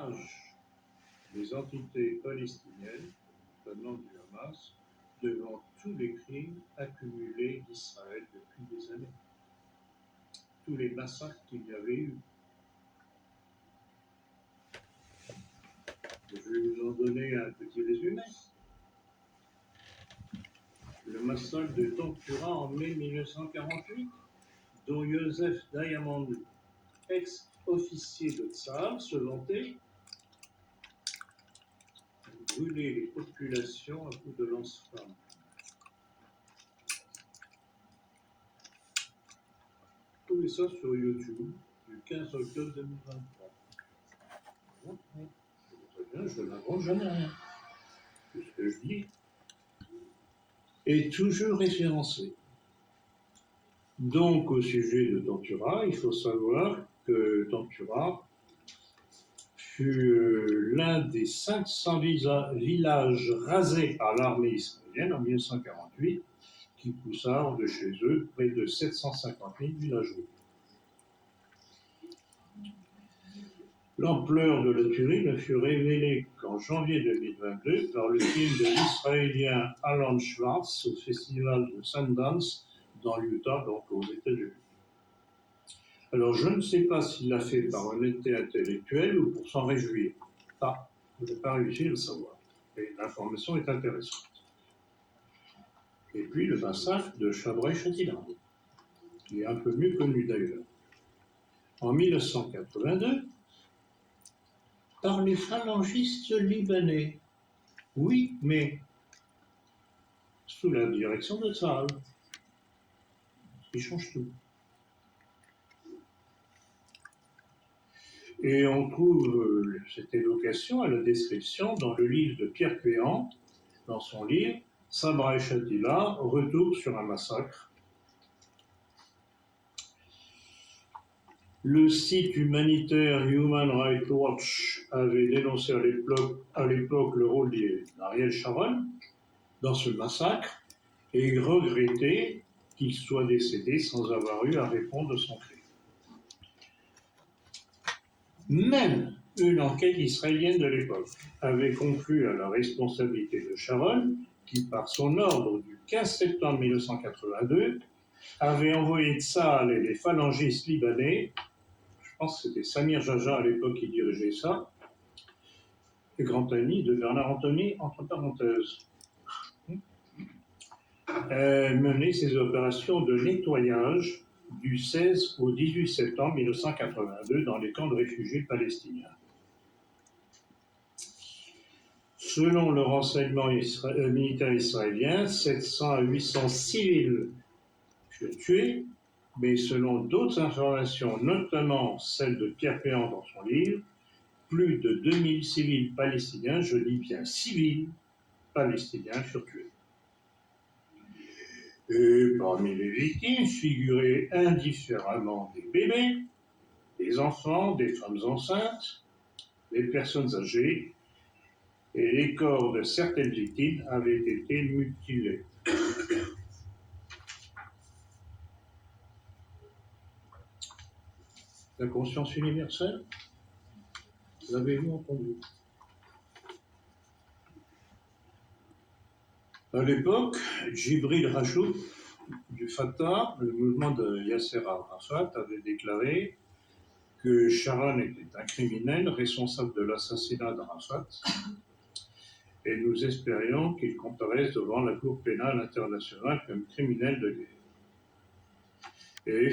courage des entités palestiniennes, notamment du Hamas, devant tous les crimes accumulés d'Israël depuis des années, tous les massacres qu'il y avait eu. Je vais vous en donner un petit résumé. Le massacre de Tantura en mai 1948, dont Joseph Diamond, ex-officier de Tsahal, se vantait de brûler les populations à coups de lance-flammes. Vous trouvez ça sur YouTube du 15 octobre 2023. Très bien, je n'invente jamais rien. C'est ce que je dis. Et toujours référencé. Donc, au sujet de Tantura, il faut savoir que Tantura fut l'un des 500 villages rasés par l'armée israélienne en 1948, qui poussa hors de chez eux près de 750 000 villageois. L'ampleur de la tuerie ne fut révélée qu'en janvier 2022 par le film de l'Israélien Alan Schwartz au festival de Sundance dans l'Utah, donc aux États-Unis. Alors, je ne sais pas s'il l'a fait par honnêteté intellectuelle ou pour s'en réjouir. Ça, je n'ai pas réussi à le savoir. Et l'information est intéressante. Et puis, le massacre de Chabré-Châtillon, qui est un peu mieux connu d'ailleurs. En 1982, par les phalangistes libanais. Oui, mais sous la direction de Tsahal. Il change tout. Et on trouve cette évocation à la description dans le livre de Pierre Péan, dans son livre Sabra et Shatila, retour sur un massacre. Le site humanitaire Human Rights Watch avait dénoncé à l'époque le rôle d'Ariel Sharon dans ce massacre et regrettait qu'il soit décédé sans avoir eu à répondre de son crime. Même une enquête israélienne de l'époque avait conclu à la responsabilité de Sharon, qui, par son ordre du 15 septembre 1982, avait envoyé Tsahal et les phalangistes libanais, je pense que c'était Samir Jaja à l'époque qui dirigeait ça, et grand ami de Bernard Anthony, entre parenthèses, mener ces opérations de nettoyage du 16 au 18 septembre 1982 dans les camps de réfugiés palestiniens. Selon le renseignement militaire israélien, 700 à 800 civils furent tués, mais selon d'autres informations, notamment celle de Pierre Péan dans son livre, plus de 2000 civils palestiniens, je dis bien civils palestiniens, furent tués. Et parmi les victimes figuraient indifféremment des bébés, des enfants, des femmes enceintes, des personnes âgées, et les corps de certaines victimes avaient été mutilés. La conscience universelle, l'avez-vous entendu? À l'époque, Djibril Rajoub du Fatah, le mouvement de Yasser Arafat, avait déclaré que Sharon était un criminel responsable de l'assassinat d'Arafat et nous espérions qu'il comparaisse devant la Cour pénale internationale comme criminel de guerre. Et